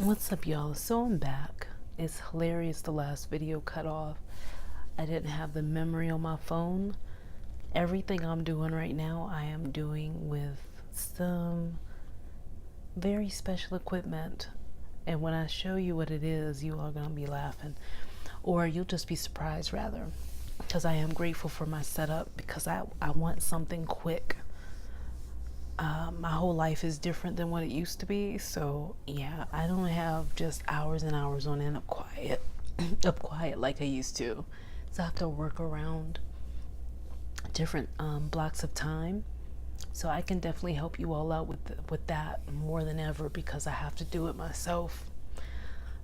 What's up, y'all? So I'm back. It's hilarious the last video cut off. I didn't have the memory on my phone. Everything I'm doing right now, I am doing with some very special equipment. And when I show you what it is, you are going to be laughing. Or you'll just be surprised, rather. Because I am grateful for my setup, because I want something quick. My whole life is different than what it used to be, so yeah, I don't have just hours and hours on end of quiet like I used to. So I have to work around different blocks of time. So I can definitely help you all out with that more than ever, because I have to do it myself.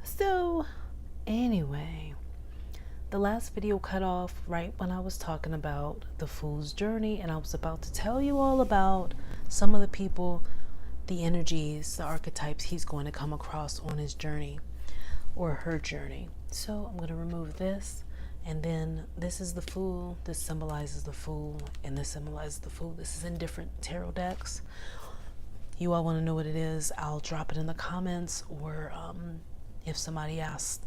So anyway, the last video cut off right when I was talking about the Fool's Journey, and I was about to tell you all about some of the people, the energies, the archetypes he's going to come across on his journey or her journey. So I'm going to remove this, and then this is the Fool, this symbolizes the Fool, and this symbolizes the Fool. This is in different tarot decks. You all want to know what it is, I'll drop it in the comments, or if somebody asks,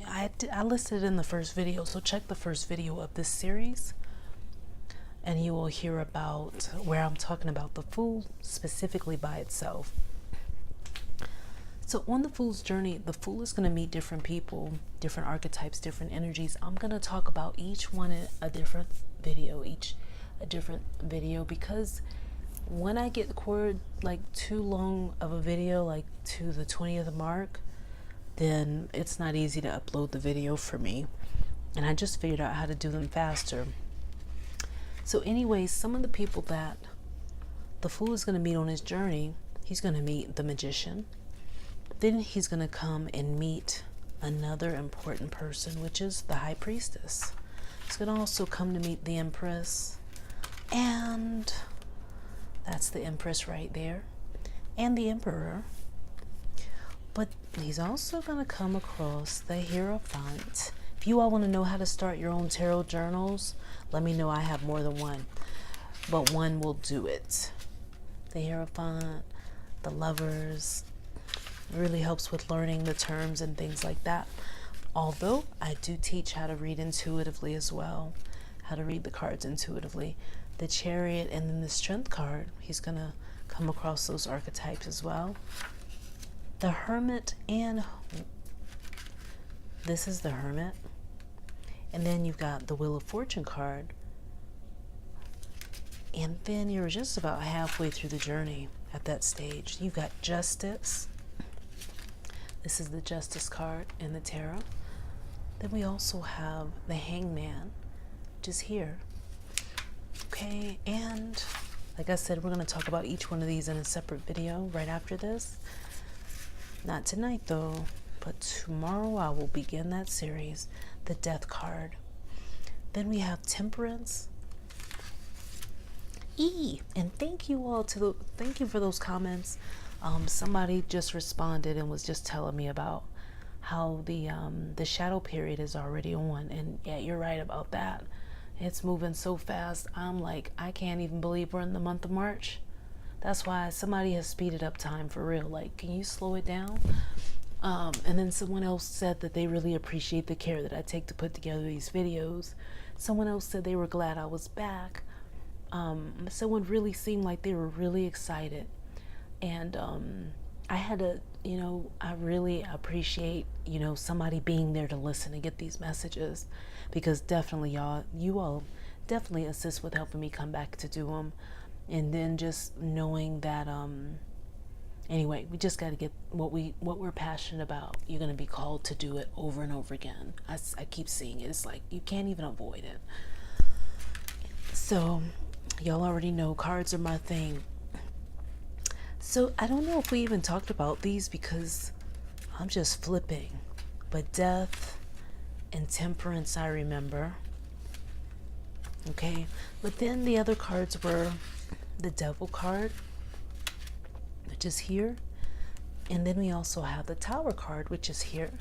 I listed it in the first video, so check the first video of this series and you will hear about where I'm talking about the Fool specifically by itself. So on the Fool's journey, the Fool is going to meet different people, different archetypes, different energies. I'm going to talk about each one in a different video, because when I get recorded like too long of a video, like to the 20th mark, then it's not easy to upload the video for me. And I just figured out how to do them faster. So anyways, some of the people that the Fool is going to meet on his journey, he's going to meet the Magician. Then he's going to come and meet another important person, which is the High Priestess. He's going to also come to meet the Empress. And that's the Empress right there. And the Emperor. But he's also going to come across the Hierophant. If you all want to know how to start your own tarot journals, let me know. I have more than one, but one will do it. The Hierophant, the Lovers, really helps with learning the terms and things like that. Although I do teach how to read intuitively as well, how to read the cards intuitively. The Chariot and then the Strength card, he's going to come across those archetypes as well. The Hermit, and this is the Hermit. And then you've got the Wheel of Fortune card. And then you're just about halfway through the journey at that stage. You've got Justice. This is the Justice card in the tarot. Then we also have the Hangman, which is here. Okay, and like I said, we're going to talk about each one of these in a separate video right after this. Not tonight though, but tomorrow I will begin that series, the Death card. Then we have Temperance. And thank you all thank you for those comments. Somebody just responded and was just telling me about how the shadow period is already on, and yeah, you're right about that. It's moving so fast. I'm like, I can't even believe we're in the month of March. That's why somebody has speeded up time for real. Like, can you slow it down? And then someone else said that they really appreciate the care that I take to put together these videos. Someone else said they were glad I was back. Someone really seemed like they were really excited. And I had to, I really appreciate, somebody being there to listen and get these messages. Because definitely, you all definitely assist with helping me come back to do them. And then just knowing that, anyway, we just got to get what we're passionate about. You're going to be called to do it over and over again. I keep seeing it. It's like you can't even avoid it. So y'all already know cards are my thing. So I don't know if we even talked about these because I'm just flipping. But Death and Temperance, I remember. Okay, but then the other cards were the Devil card, which is here, and then we also have the Tower card, which is here.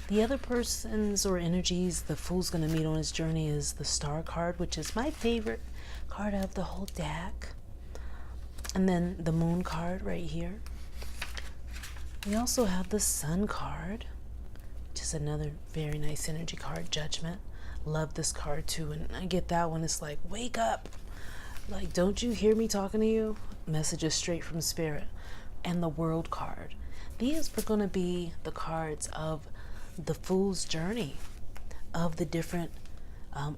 The other persons or energies the Fool's going to meet on his journey is the Star card, which is my favorite card out of the whole deck, and then the Moon card right here, We also have the Sun card, which is another very nice energy card, Judgment. Love this card too. And I get that one. It's like, wake up. Like, don't you hear me talking to you? Messages straight from Spirit. And the World card. These are going to be the cards of the Fool's journey, of the different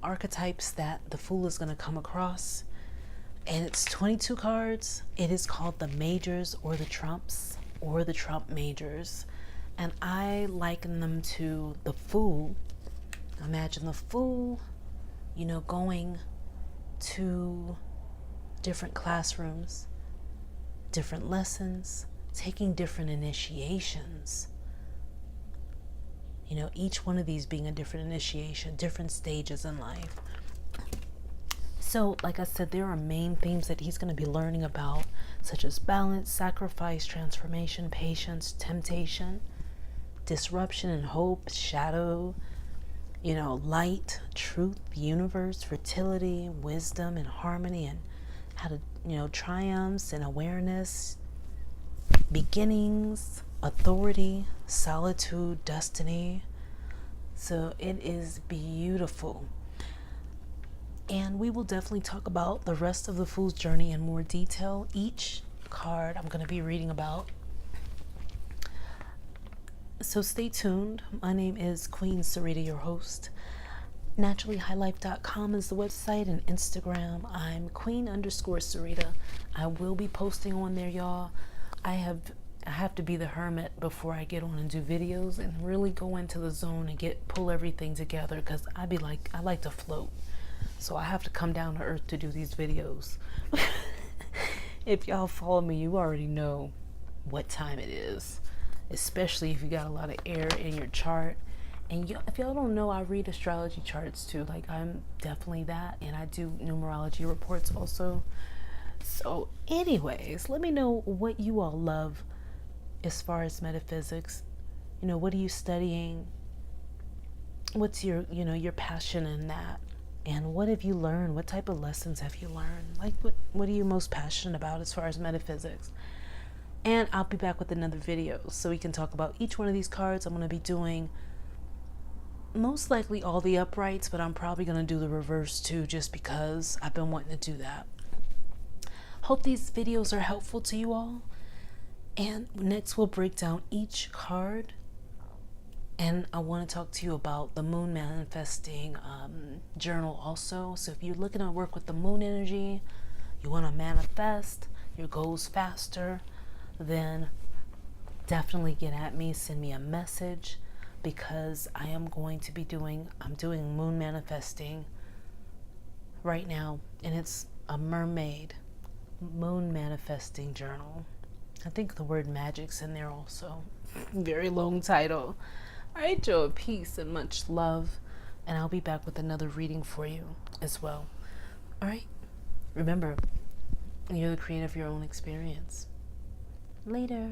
archetypes that the Fool is going to come across. And it's 22 cards. It is called the Majors or the Trumps or the Trump Majors. And I liken them to the Fool. Imagine the Fool, you know, going to different classrooms, different lessons, taking different initiations. You know, each one of these being a different initiation, different stages in life. So, like I said, there are main themes that he's going to be learning about, such as balance, sacrifice, transformation, patience, temptation, disruption and hope, shadow, you know, light, truth, universe, fertility, wisdom, and harmony, and how to, you know, triumphs and awareness, beginnings, authority, solitude, destiny. So it is beautiful. And we will definitely talk about the rest of the Fool's journey in more detail. Each card I'm going to be reading about. So stay tuned. My name is Queen Sereda, your host. NaturallyHighLife.com is the website, and Instagram, I'm Queen_Sereda. I will be posting on there, y'all. I have to be the hermit before I get on and do videos and really go into the zone and pull everything together, because I like to float. So I have to come down to earth to do these videos. If y'all follow me, you already know what time it is, especially if you got a lot of air in your chart. And if y'all don't know, I read astrology charts too. Like, I'm definitely that, and I do numerology reports also. So anyways, let me know what you all love as far as metaphysics. You know, what are you studying? What's your, you know, your passion in that? And what have you learned? What type of lessons have you learned? Like, what are you most passionate about as far as metaphysics? And I'll be back with another video so we can talk about each one of these cards. I'm going to be doing most likely all the uprights, but I'm probably going to do the reverse too, just because I've been wanting to do that. Hope these videos are helpful to you all. And next we'll break down each card. And I want to talk to you about the Moon Manifesting Journal also. So if you're looking to work with the moon energy, you want to manifest your goals faster, then definitely get at me, send me a message, because I am going to be doing moon manifesting right now, and it's a mermaid moon manifesting journal. I think the word magic's in there also. Very long title. All right, y'all, peace and much love, and I'll be back with another reading for you as well. All right, remember, you're the creator of your own experience. Later.